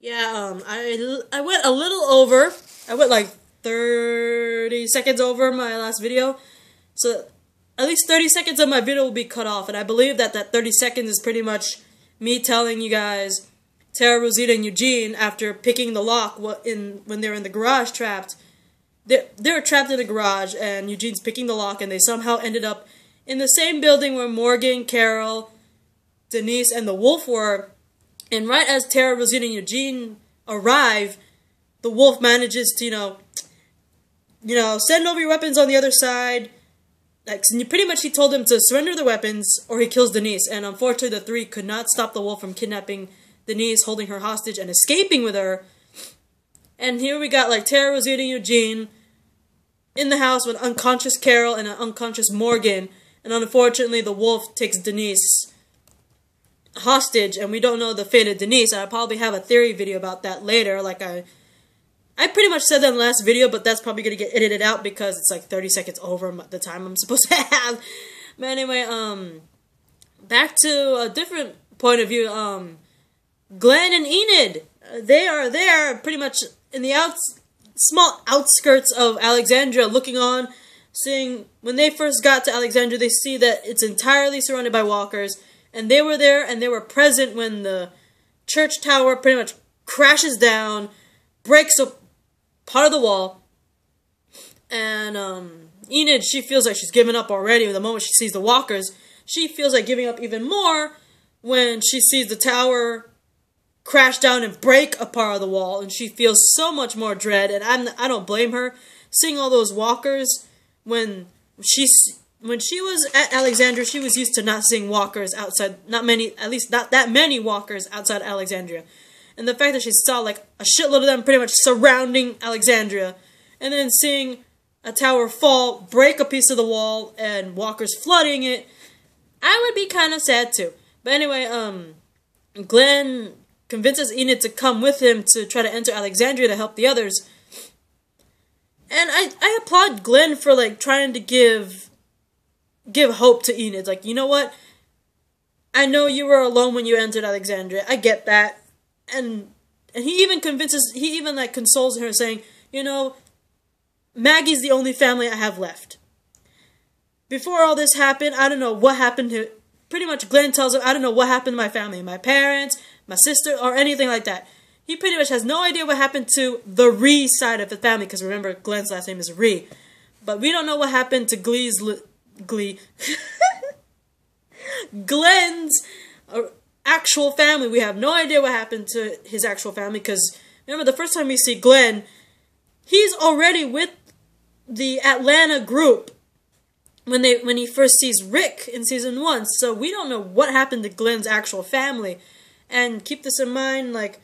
I went a little over. I went like 30 seconds over my last video. So at least 30 seconds of my video will be cut off, and I believe that 30 seconds is pretty much me telling you guys Tara, Rosita, and Eugene, after picking the lock when they were in the garage trapped, they were trapped in the garage, and Eugene's picking the lock, and they somehow ended up in the same building where Morgan, Carol, Denise, and the wolf were. And right as Tara, Rosita, and Eugene arrive, the wolf manages to, send over your weapons on the other side. Like, pretty much he told them to surrender their weapons or he kills Denise. And unfortunately, the three could not stop the wolf from kidnapping Denise, holding her hostage, and escaping with her. And here we got, like, Tara, Rosita, and Eugene in the house with unconscious Carol and an unconscious Morgan. And unfortunately, the wolf takes Denise hostage, and we don't know the fate of Denise. I'll probably have a theory video about that later. Like, I pretty much said that in the last video, but that's probably going to get edited out because it's like 30 seconds over the time I'm supposed to have. But anyway, back to a different point of view. Glenn and Enid, they are there pretty much in the small outskirts of Alexandria, looking on, seeing, when they first got to Alexandria, they see that it's entirely surrounded by walkers, and they were there, and they were present when the church tower pretty much crashes down, breaks a part of the wall, and Enid, she feels like she's given up already. The moment she sees the walkers, she feels like giving up even more when she sees the tower crash down and break a part of the wall, and she feels so much more dread. And I don't blame her. Seeing all those walkers, when she was at Alexandria, she was used to not seeing walkers outside, at least not that many walkers outside Alexandria. And the fact that she saw like a shitload of them pretty much surrounding Alexandria, and then seeing a tower fall, break a piece of the wall, and walkers flooding it, I would be kind of sad too. But anyway, Glenn convinces Enid to come with him to try to enter Alexandria to help the others. And I applaud Glenn for like trying to give hope to Enid. Like, you know what? I know you were alone when you entered Alexandria. I get that. And he even consoles her, saying, Maggie's the only family I have left. Before all this happened, I don't know what happened to, pretty much Glenn tells him, I don't know what happened to my family, my parents, my sister, or anything like that. He pretty much has no idea what happened to the Ree side of the family, because remember, Glenn's last name is Ree. But we don't know what happened to Glenn's actual family. We have no idea what happened to his actual family, because remember, the first time we see Glenn, he's already with the Atlanta group when he first sees Rick in season 1. So we don't know what happened to Glenn's actual family. And keep this in mind, like,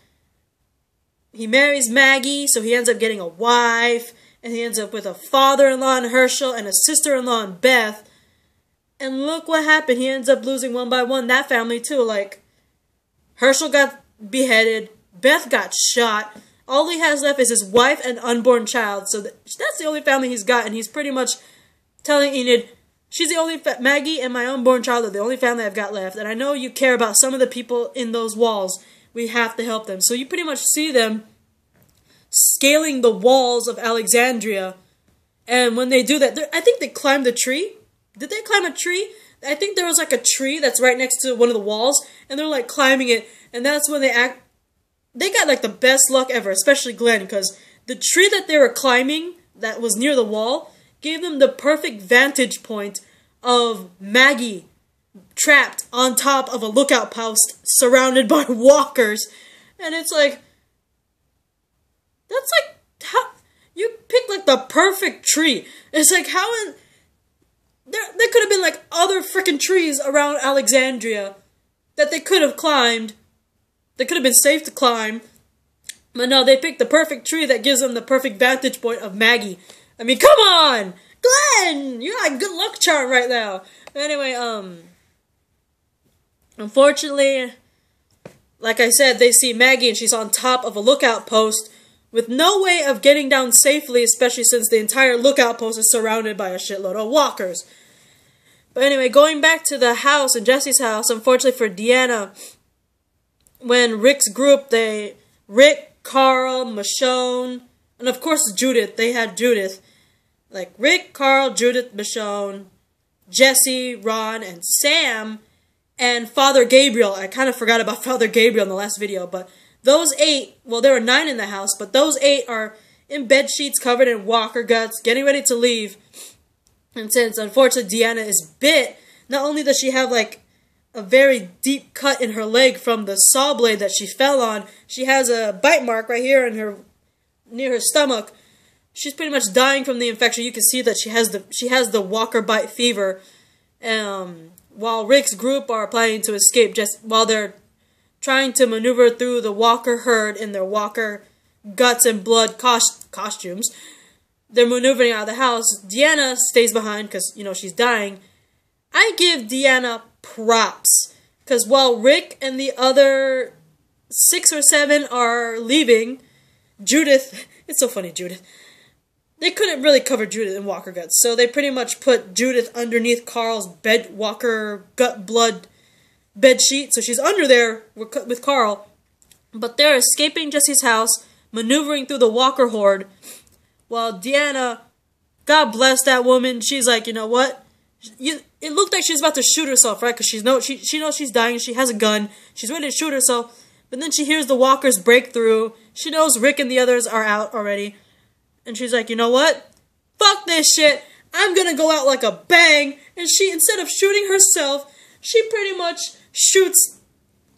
he marries Maggie, so he ends up getting a wife, and he ends up with a father-in-law in Herschel and a sister-in-law in Beth. And look what happened. He ends up losing one by one that family too. Like, Herschel got beheaded, Beth got shot. All he has left is his wife and unborn child. So that's the only family he's got, and he's pretty much telling Enid, she's the only Maggie and my unborn child are the only family I've got left. And I know you care about some of the people in those walls. We have to help them. So you pretty much see them scaling the walls of Alexandria. And when they do that, I think they climbed a tree. Did they climb a tree? I think there was like a tree that's right next to one of the walls, and they're like climbing it. And that's when they got like the best luck ever, especially Glenn, because the tree that they were climbing that was near the wall gave them the perfect vantage point of Maggie trapped on top of a lookout post surrounded by walkers. And it's like, that's like, how you picked like the perfect tree. It's like, how there could have been like other freaking trees around Alexandria that they could have climbed. They could have been safe to climb. But no, they picked the perfect tree that gives them the perfect vantage point of Maggie. I mean, come on! Glenn! You got a good luck charm right now. But anyway, unfortunately, like I said, they see Maggie and she's on top of a lookout post with no way of getting down safely, especially since the entire lookout post is surrounded by a shitload of walkers. But anyway, going back to the house, in Jesse's house, unfortunately for Deanna, when Rick's group, Rick, Carl, Michonne, and of course Judith. They had Judith. Like Rick, Carl, Judith, Michonne, Jesse, Ron, and Sam, and Father Gabriel. I kind of forgot about Father Gabriel in the last video, but those 8, well, there were 9 in the house, but those 8 are in bed sheets covered in walker guts, getting ready to leave. And since, unfortunately, Deanna is bit, not only does she have, like, a very deep cut in her leg from the saw blade that she fell on, she has a bite mark right here near her stomach. She's pretty much dying from the infection. You can see that she has the walker bite fever. While Rick's group are planning to escape, just while they're trying to maneuver through the walker herd in their walker guts and blood costumes. They're maneuvering out of the house. Deanna stays behind because, you know, she's dying. I give Deanna props. Because while Rick and the other 6 or 7 are leaving, Judith, it's so funny, Judith, they couldn't really cover Judith in walker guts. So they pretty much put Judith underneath Carl's walker gut blood bed sheet. So she's under there with Carl. But they're escaping Jesse's house, maneuvering through the walker horde. While Deanna, God bless that woman, she's like, you know what? It looked like she's about to shoot herself, right? Because she knows she's dying. She has a gun. She's ready to shoot herself. But then she hears the walkers break through. She knows Rick and the others are out already. And she's like, you know what? Fuck this shit. I'm gonna go out like a bang. And she, instead of shooting herself, she pretty much shoots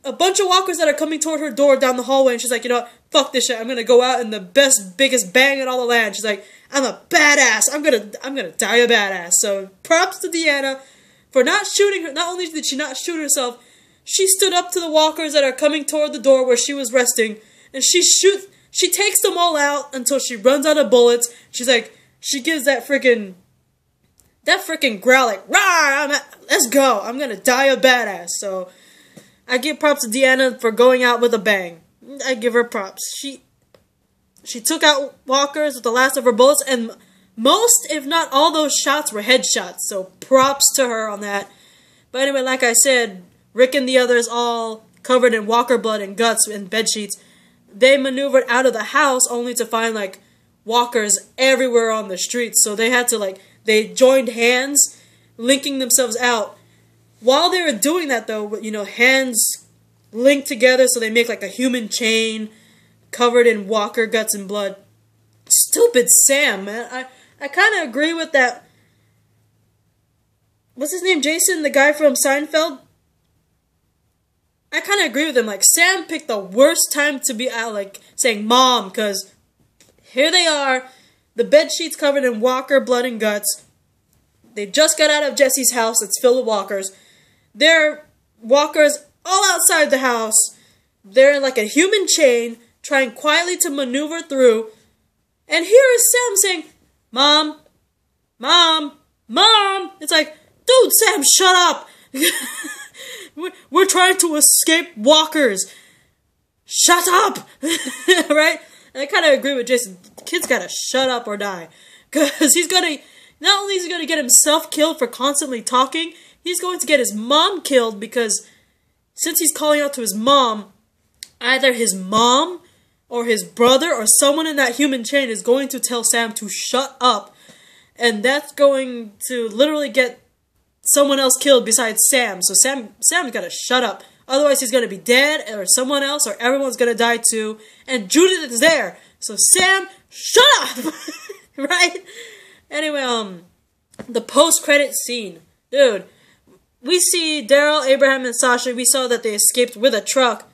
a bunch of walkers that are coming toward her door down the hallway. And she's like, you know what? Fuck this shit. I'm gonna go out in the biggest bang in all the land. She's like, I'm a badass. I'm gonna die a badass. So props to Deanna for not shooting her. Not only did she not shoot herself, she stood up to the walkers that are coming toward the door where she was resting, and she takes them all out until she runs out of bullets. She's like, she gives that freaking growl like, rah, let's go. I'm gonna die a badass. So I give props to Deanna for going out with a bang. I give her props. She took out walkers with the last of her bullets, and most, if not all, those shots were headshots. So props to her on that. But anyway, like I said, Rick and the others, all covered in walker blood and guts and bed sheets, they maneuvered out of the house only to find, like, walkers everywhere on the streets. So they had to, like, they joined hands, linking themselves out. While they were doing that, though, you know, hands linked together so they make, like, a human chain covered in walker guts and blood. Stupid Sam, man. I kind of agree with that. What's his name? Jason, the guy from Seinfeld? I kind of agree with him. Like, Sam picked the worst time to be out, like, saying mom, because here they are, the bed sheets covered in walker blood and guts. They just got out of Jesse's house that's filled with walkers. There are walkers all outside the house. They're in, like, a human chain, trying quietly to maneuver through. And here is Sam saying, Mom, Mom, Mom. It's like, dude, Sam, shut up. We're trying to escape walkers. Shut up. Right? And I kind of agree with Jason. The kid's got to shut up or die. Because he's going to, not only is he going to get himself killed for constantly talking, he's going to get his mom killed because since he's calling out to his mom, either his mom or his brother or someone in that human chain is going to tell Sam to shut up. And that's going to literally get someone else killed besides Sam. So Sam's got to shut up. Otherwise he's going to be dead, or someone else, or everyone's going to die too. And Judith is there. So Sam, shut up! Right? Anyway, the post-credit scene. Dude, we see Daryl, Abraham, and Sasha. We saw that they escaped with a truck.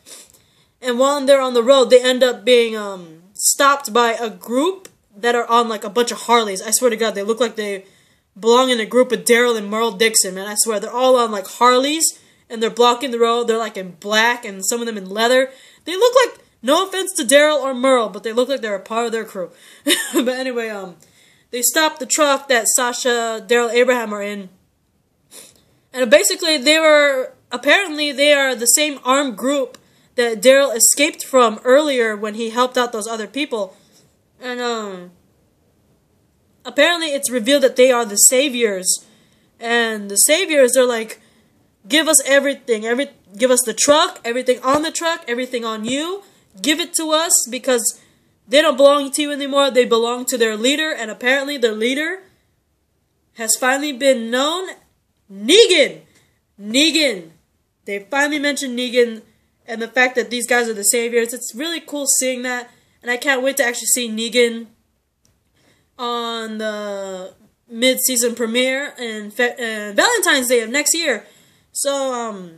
And while they're on the road, they end up being stopped by a group that are on, like, a bunch of Harleys. I swear to God, they look like they belong in a group with Daryl and Merle Dixon, man. I swear, they're all on, like, Harleys, and they're blocking the road. They're, like, in black, and some of them in leather. They look like, no offense to Daryl or Merle, but they look like they're a part of their crew. But anyway, they stopped the truck that Sasha, Daryl, Abraham are in. And basically, apparently they are the same armed group that Daryl escaped from earlier when he helped out those other people. And, apparently it's revealed that they are the saviors. And the saviors, they're like, give us everything. Give us the truck, everything on the truck, everything on you. give it to us because they don't belong to you anymore. They belong to their leader, and apparently their leader has finally been known. Negan! Negan! They finally mentioned Negan and the fact that these guys are the saviors. It's really cool seeing that, and I can't wait to actually see Negan on the mid-season premiere and Valentine's Day of next year. So,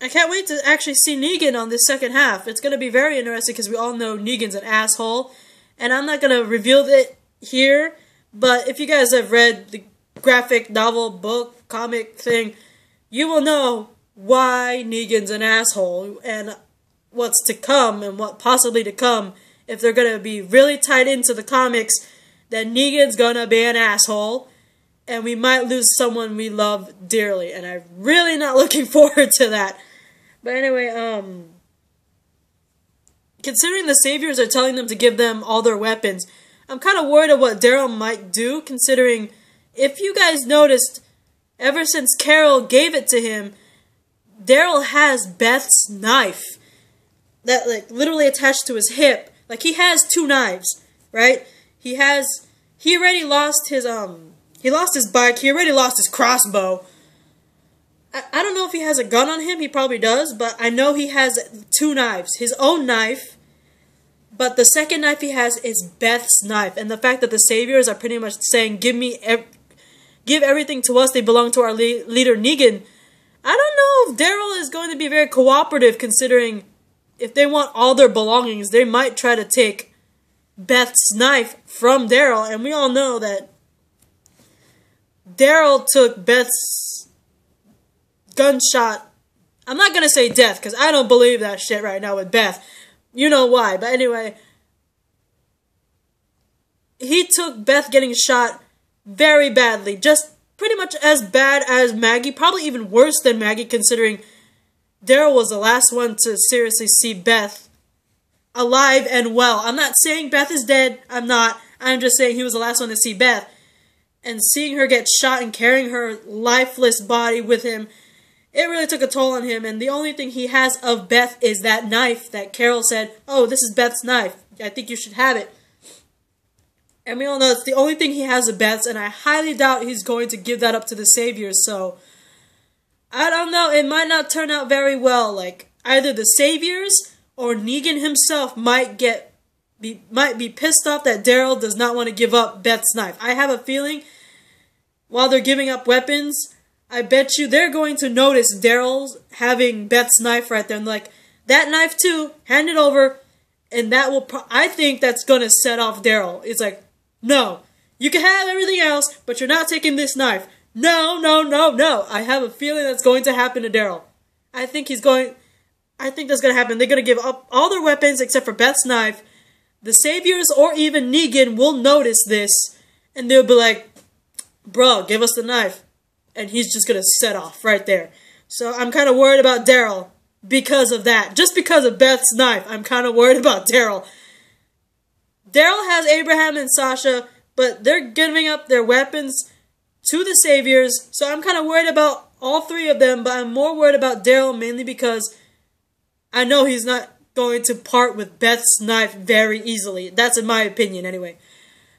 I can't wait to actually see Negan on this second half. It's going to be very interesting because we all know Negan's an asshole. And I'm not going to reveal it here, but if you guys have read the graphic novel, book, comic thing, you will know why Negan's an asshole and what's to come and what possibly to come if they're going to be really tied into the comics, that Negan's going to be an asshole and we might lose someone we love dearly. And I'm really not looking forward to that. But anyway, considering the saviors are telling them to give them all their weapons, I'm kind of worried of what Daryl might do, considering if you guys noticed, ever since Carol gave it to him, Daryl has Beth's knife that, like, literally attached to his hip. Like, he has 2 knives, right? He already lost his, he lost his bike, he already lost his crossbow. I don't know if he has a gun on him, he probably does, but I know he has 2 knives. His own knife, but the second knife he has is Beth's knife. And the fact that the saviors are pretty much saying, give everything to us, they belong to our leader Negan. I don't know if Daryl is going to be very cooperative, considering if they want all their belongings, they might try to take Beth's knife from Daryl. And we all know that Daryl took Beth's gunshot. I'm not going to say death, because I don't believe that shit right now with Beth. You know why. But anyway, he took Beth getting shot very badly. Just pretty much as bad as Maggie. Probably even worse than Maggie, considering Daryl was the last one to seriously see Beth alive and well. I'm not saying Beth is dead. I'm not. I'm just saying he was the last one to see Beth. And seeing her get shot and carrying her lifeless body with him, it really took a toll on him, and the only thing he has of Beth is that knife that Carol said, oh, this is Beth's knife. I think you should have it. And we all know it's the only thing he has of Beth's, and I highly doubt he's going to give that up to the saviors, so I don't know, it might not turn out very well. Like, either the saviors or Negan himself might be pissed off that Daryl does not want to give up Beth's knife. I have a feeling while they're giving up weapons, I bet you they're going to notice Daryl's having Beth's knife right there. And like, that knife too, hand it over. And that will, I think that's going to set off Daryl. It's like, no, you can have everything else, but you're not taking this knife. No, no, no, no. I have a feeling that's going to happen to Daryl. I think that's going to happen. They're going to give up all their weapons except for Beth's knife. The saviors or even Negan will notice this. And they'll be like, bro, give us the knife. And he's just going to set off right there. So I'm kind of worried about Daryl because of that. Just because of Beth's knife, I'm kind of worried about Daryl. Daryl has Abraham and Sasha, but they're giving up their weapons to the saviors. So I'm kind of worried about all 3 of them, but I'm more worried about Daryl mainly because I know he's not going to part with Beth's knife very easily. That's in my opinion anyway.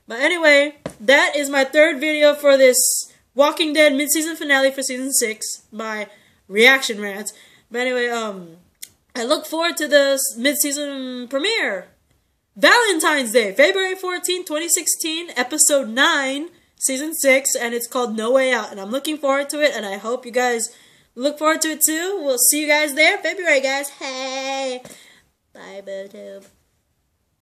But anyway, that is my 3rd video for this Walking Dead mid-season finale for season 6, my reaction rant. But anyway, I look forward to the mid-season premiere. Valentine's Day, February 14, 2016, episode 9, season 6, and it's called No Way Out. And I'm looking forward to it, and I hope you guys look forward to it too. We'll see you guys there, February, guys. Hey! Bye, YouTube.